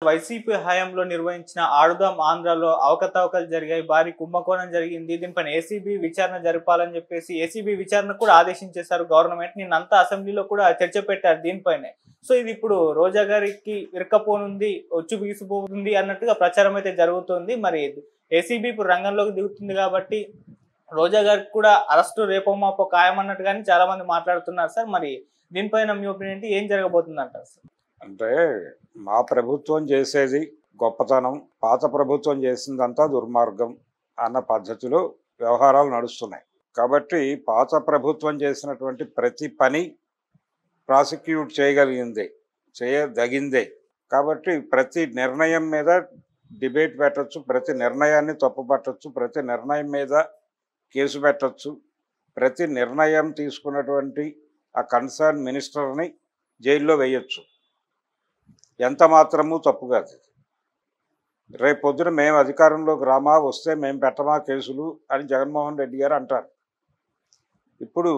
YCP హయాంలో నిర్వహించిన ఆడుదాం ఆంధ్రాలో అవకతవకలు జరిగాయి. భారీ కుంభకోణం జరిగింది. దీనిపైన ఏసీబీ విచారణ జరపాలని చెప్పేసి ఏసీబీ విచారణ కూడా ఆదేశించేశారు గవర్నమెంట్. నిన్నంతా అసెంబ్లీలో కూడా చర్చ పెట్టారు దీనిపైనే. సో ఇది ఇప్పుడు రోజా గారికి ఇరక్కపోనుంది, ఒచ్చు బిగిసిపోతుంది అన్నట్టుగా ప్రచారం అయితే జరుగుతుంది. మరి ఏసీబీ ఇప్పుడు రంగంలోకి దిగుతుంది కాబట్టి రోజా గారికి కూడా అరెస్టు రేపో మాపో ఖాయం అన్నట్టుగానే చాలా మంది మాట్లాడుతున్నారు సార్. మరి దీనిపైన మీ ఒపీనియన్ ఏంటి? ఏం జరగబోతుంది అంటారు సార్? అంటే మా ప్రభుత్వం చేసేది గొప్పతనం, పాత ప్రభుత్వం చేసిందంతా దుర్మార్గం అన్న పద్ధతిలో వ్యవహారాలు నడుస్తున్నాయి. కాబట్టి పాత ప్రభుత్వం చేసినటువంటి ప్రతి పని ప్రాసిక్యూట్ చేయదగిందే. కాబట్టి ప్రతి నిర్ణయం మీద డిబేట్ పెట్టచ్చు, ప్రతి నిర్ణయాన్ని తప్పుపట్టచ్చు, ప్రతి నిర్ణయం మీద కేసు పెట్టచ్చు, ప్రతి నిర్ణయం తీసుకున్నటువంటి ఆ కన్సర్న్ మినిస్టర్ని జైల్లో వేయచ్చు. ఎంత మాత్రము తప్పు కాదు. రేపు పొద్దున మేము అధికారంలోకి రామా, వస్తే మేము పెట్టమా కేసులు అని జగన్మోహన్ రెడ్డి గారు అంటారు. ఇప్పుడు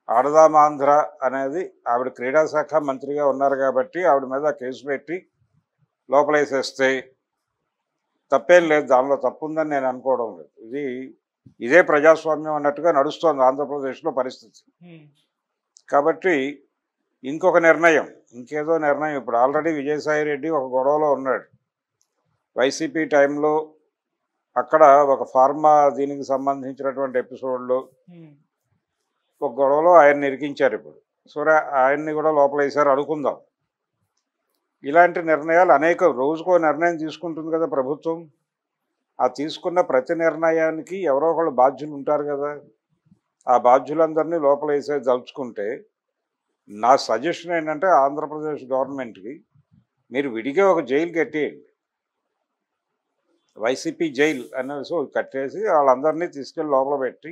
ఆడదాం ఆంధ్ర అనేది ఆవిడ క్రీడా శాఖ మంత్రిగా ఉన్నారు కాబట్టి ఆవిడ మీద కేసు పెట్టి లోపలేసేస్తే తప్పేం లేదు, దానిలో తప్పు ఉందని నేను అనుకోవడం లేదు. ఇదే ప్రజాస్వామ్యం అన్నట్టుగా నడుస్తోంది ఆంధ్రప్రదేశ్లో పరిస్థితి. కాబట్టి ఇంకొక నిర్ణయం, ఇంకేదో నిర్ణయం. ఇప్పుడు ఆల్రెడీ విజయసాయి రెడ్డి ఒక గొడవలో ఉన్నాడు. వైసీపీ టైంలో అక్కడ ఒక ఫార్మా దీనికి సంబంధించినటువంటి ఎపిసోడ్లో ఒక గొడవలో ఆయన్ని ఇరికించారు. ఇప్పుడు సరే ఆయన్ని కూడా లోపలేసారు అనుకుందాం. ఇలాంటి నిర్ణయాలు అనేక, రోజుకో నిర్ణయం తీసుకుంటుంది కదా ప్రభుత్వం. ఆ తీసుకున్న ప్రతి నిర్ణయానికి ఎవరో ఒకళ్ళు బాధ్యులు ఉంటారు కదా. ఆ బాధ్యులందరినీ లోపలేసే దలుచుకుంటే నా సజెషన్ ఏంటంటే ఆంధ్రప్రదేశ్ గవర్నమెంట్కి మీరు విడిగా ఒక జైలు కట్టేయండి, వైసీపీ జైలు అనేసి కట్టేసి వాళ్ళందరినీ తీసుకెళ్ళి లోపల పెట్టి,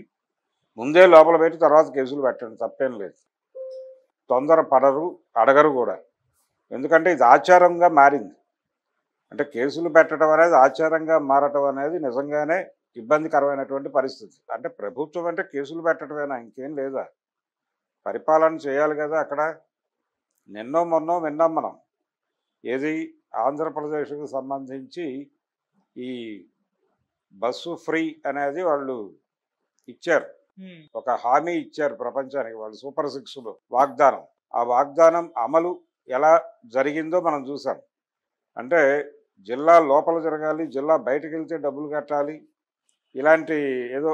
ముందే లోపల పెట్టి తర్వాత కేసులు పెట్టండి, తప్పేం లేదు. తొందర పడరు, అడగరు కూడా. ఎందుకంటే ఇది ఆచారంగా మారింది. అంటే కేసులు పెట్టడం అనేది ఆచారంగా మారటం అనేది నిజంగానే ఇబ్బందికరమైనటువంటి పరిస్థితి. అంటే ప్రభుత్వం అంటే కేసులు పెట్టడమేనా, ఇంకేం లేదా? పరిపాలన చేయాలి కదా. అక్కడ నిన్నో మొన్నో విన్నాం మనం, ఏది ఆంధ్రప్రదేశ్కు సంబంధించి ఈ బస్సు ఫ్రీ అనేది వాళ్ళు ఇచ్చారు, ఒక హామీ ఇచ్చారు ప్రపంచానికి వాళ్ళు, సూపర్ 6లో వాగ్దానం. ఆ వాగ్దానం అమలు ఎలా జరిగిందో మనం చూసాం. అంటే జిల్లా లోపల జరగాలి, జిల్లా బయటకు వెళ్తే డబ్బులు కట్టాలి, ఇలాంటి ఏదో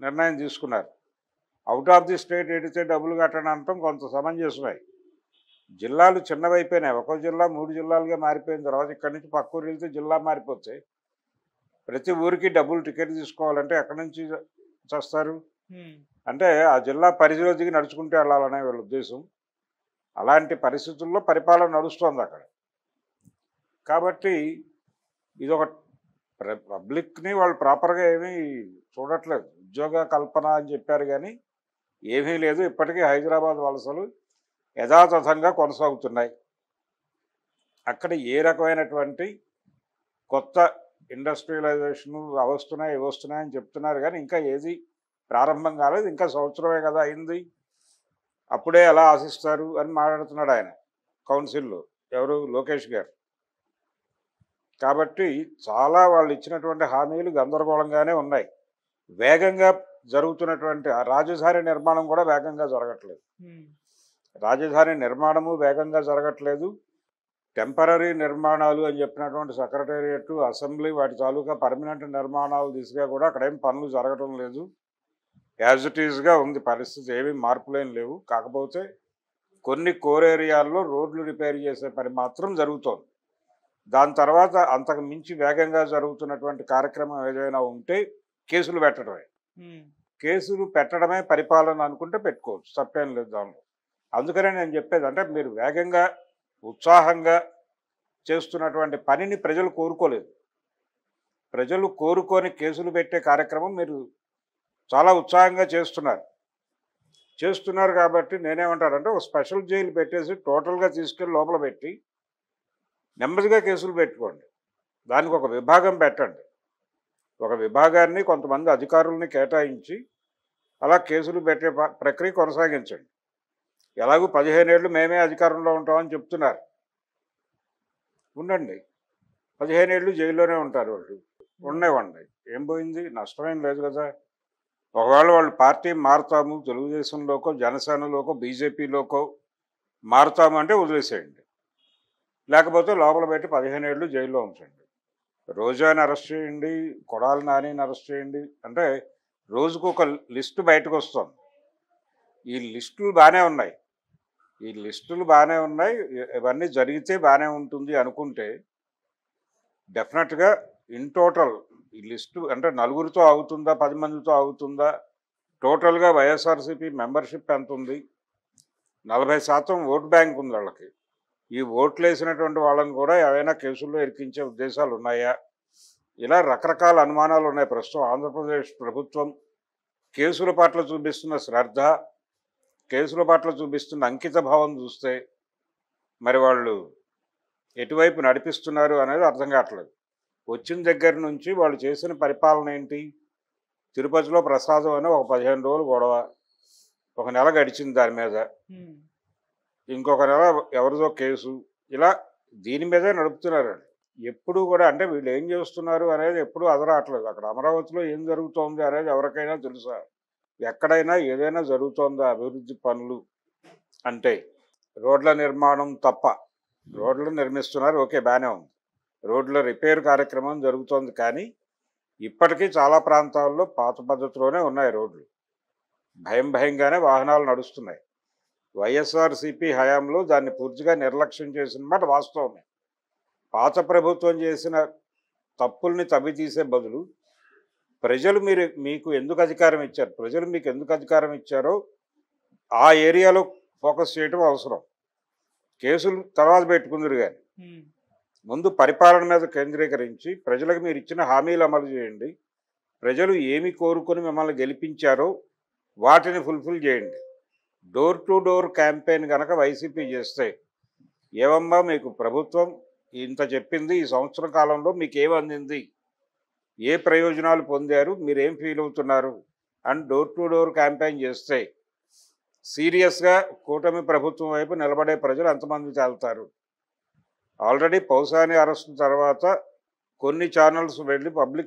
నిర్ణయం తీసుకున్నారు. అవుట్ ఆఫ్ ది స్టేట్ ఎడితే డబ్బులు కట్టడం అనటం కొంత సమంజసమే. జిల్లాలు చిన్నవైపోయినాయి. ఒక్కో జిల్లా 3 జిల్లాలుగా మారిపోయిన తర్వాత ఇక్కడి నుంచి పక్క ఊరు వెళ్తే జిల్లా మారిపోతే ప్రతి ఊరికి డబ్బులు టికెట్ తీసుకోవాలంటే ఎక్కడి నుంచి చేస్తారు? అంటే ఆ జిల్లా పరిధిలో దిగి నడుచుకుంటూ వెళ్ళాలనే వీళ్ళ ఉద్దేశం. అలాంటి పరిస్థితుల్లో పరిపాలన నడుస్తోంది అక్కడ. కాబట్టి ఇదొక పబ్లిక్ని వాళ్ళు ప్రాపర్గా ఏమీ చూడట్లేదు. ఉద్యోగ కల్పన అని చెప్పారు కానీ ఏమీ లేదు. ఇప్పటికీ హైదరాబాద్ వలసలు యథాతథంగా కొనసాగుతున్నాయి. అక్కడ ఏ రకమైనటువంటి కొత్త ఇండస్ట్రియలైజేషను వస్తున్నాయని చెప్తున్నారు కానీ ఇంకా ఏది ప్రారంభం కాలేదు. ఇంకా సంవత్సరమే కదా అయింది, అప్పుడే ఎలా ఆశిస్తారు అని మాట్లాడుతున్నాడు ఆయన కౌన్సిల్లో, ఎవరు, లోకేష్ గారు. కాబట్టి చాలా వాళ్ళు ఇచ్చినటువంటి హామీలు గందరగోళంగానే ఉన్నాయి. వేగంగా జరుగుతున్నటువంటి రాజధాని నిర్మాణం కూడా వేగంగా జరగట్లేదు. రాజధాని నిర్మాణము వేగంగా జరగట్లేదు. టెంపరీ నిర్మాణాలు అని చెప్పినటువంటి సెక్రటేరియట్, అసెంబ్లీ, వాటి తాలూకా పర్మనెంట్ నిర్మాణాలు దిశగా కూడా అక్కడేం పనులు జరగటం లేదు. యాజ్ ఇట్ ఈజ్గా ఉంది పరిస్థితి, ఏమీ మార్పులేం లేవు. కాకపోతే కొన్ని కోర్ ఏరియాల్లో రోడ్లు రిపేర్ చేసే పని మాత్రం జరుగుతోంది. దాని తర్వాత అంతకు మించి వేగంగా జరుగుతున్నటువంటి కార్యక్రమం ఏదైనా ఉంటే కేసులు పెట్టడమే. కేసులు పెట్టడమే పరిపాలన అనుకుంటే పెట్టుకోవచ్చు, తప్పేం లేదు దానిలో. అందుకనే నేను చెప్పేది, అంటే మీరు వేగంగా ఉత్సాహంగా చేస్తున్నటువంటి పనిని ప్రజలు కోరుకోలేదు. ప్రజలు కోరుకొని కేసులు పెట్టే కార్యక్రమం మీరు చాలా ఉత్సాహంగా చేస్తున్నారు కాబట్టి నేనేమంటారంటే ఒక స్పెషల్ జైలు పెట్టేసి టోటల్గా తీసుకెళ్ళి లోపల పెట్టి నెమ్మదిగా కేసులు పెట్టుకోండి. దానికి ఒక విభాగం పెట్టండి, ఒక విభాగాన్ని కొంతమంది అధికారుల్ని కేటాయించి అలా కేసులు పెట్టే ప్రక్రియ కొనసాగించండి. ఎలాగూ 15 ఏళ్ళు మేమే అధికారంలో ఉంటామని చెప్తున్నారు. ఉండండి, 15 ఏళ్ళు జైల్లోనే ఉంటారు వాళ్ళు. ఉండనివ్వండి, ఏం పోయింది, నష్టమేం లేదు కదా. ఒకవేళ వాళ్ళు పార్టీ మారుతాము, తెలుగుదేశంలోకో జనసేనలోకో బీజేపీలోకో మారుతాము అంటే వదిలేసేయండి, లేకపోతే లోపల పెట్టి 15 ఏళ్ళు జైల్లో ఉంచండి. రోజాని అరెస్ట్ చేయండి, కొడాలి నానిని అరెస్ట్ చేయండి, అంటే రోజుకు ఒక లిస్టు బయటకు వస్తుంది. ఈ లిస్టులు బాగానే ఉన్నాయి, ఇవన్నీ జరిగితే బాగానే ఉంటుంది అనుకుంటే డెఫినెట్గా ఇన్ టోటల్ ఈ లిస్టు అంటే నలుగురితో అవుతుందా 10 మందితో అవుతుందా, టోటల్గా వైఎస్ఆర్సీపీ మెంబర్షిప్ ఎంత ఉంది, 40% ఓటు బ్యాంక్ ఉంది వాళ్ళకి. ఈ ఓట్లు వేసినటువంటి వాళ్ళని కూడా ఏవైనా కేసుల్లో ఇరికించే ఉద్దేశాలు ఉన్నాయా, ఇలా రకరకాల అనుమానాలు ఉన్నాయి. ప్రస్తుతం ఆంధ్రప్రదేశ్ ప్రభుత్వం కేసుల పట్ల చూపిస్తున్న శ్రద్ధ, కేసుల పట్ల చూపిస్తున్న అంకిత భావం చూస్తే మరి వాళ్ళు ఎటువైపు నడిపిస్తున్నారు అనేది అర్థం కావట్లేదు. వచ్చిన దగ్గర నుంచి వాళ్ళు చేసిన పరిపాలన ఏంటి, తిరుపతిలో ప్రసాదం అని ఒక 15 రోజులు గొడవ, ఒక నెల గడిచింది దాని మీద, ఇంకొక నెల ఎవరిదో కేసు, ఇలా దీని మీదే నడుపుతున్నారు. ఎప్పుడు కూడా అంటే వీళ్ళు ఏం చేస్తున్నారు అనేది ఎప్పుడూ అదరాట్లేదు. అక్కడ అమరావతిలో ఏం జరుగుతోంది అనేది ఎవరికైనా తెలుసా? ఎక్కడైనా ఏదైనా జరుగుతోందా అభివృద్ధి పనులు అంటే? రోడ్ల నిర్మాణం తప్ప. రోడ్లు నిర్మిస్తున్నారు, ఓకే, బాగానే ఉంది, రోడ్ల రిపేర్ కార్యక్రమం జరుగుతోంది, కానీ ఇప్పటికీ చాలా ప్రాంతాల్లో పాత పద్ధతిలోనే ఉన్నాయి రోడ్లు, భయంగానే వాహనాలు నడుస్తున్నాయి. వైఎస్ఆర్సీపీ హయాంలో దాన్ని పూర్తిగా నిర్లక్ష్యం చేసిన మాట వాస్తవమే. పాత ప్రభుత్వం చేసిన తప్పుల్ని తవ్వితీసే బదులు ప్రజలు మీకు ఎందుకు అధికారం ఇచ్చారు, ప్రజలు మీకు ఎందుకు అధికారం ఇచ్చారో ఆ ఏరియాలో ఫోకస్ చేయడం అవసరం. కేసులు తర్వాత పెట్టుకుందరు, కానీ ముందు పరిపాలన మీద కేంద్రీకరించి ప్రజలకు మీరు ఇచ్చిన హామీలు అమలు చేయండి, ప్రజలు ఏమి కోరుకొని మిమ్మల్ని గెలిపించారో వాటిని ఫుల్ఫిల్ చేయండి. డోర్ టు డోర్ క్యాంపెయిన్ కనుక వైసీపీ చేస్తే, ఏమమ్మా మీకు ప్రభుత్వం ఇంత చెప్పింది, ఈ సంవత్సర కాలంలో మీకు ఏం అందింది, ఏ ప్రయోజనాలు పొందారు, మీరేం ఫీల్ అవుతున్నారు అని డోర్ టు డోర్ క్యాంపెయిన్ చేస్తే సీరియస్గా కూటమి ప్రభుత్వం వైపు నిలబడే ప్రజలు ఎంతమంది తేలుతారు. ఆల్రెడీ పౌసాని అరెస్ట్ తర్వాత కొన్ని ఛానల్స్ వెళ్ళి పబ్లిక్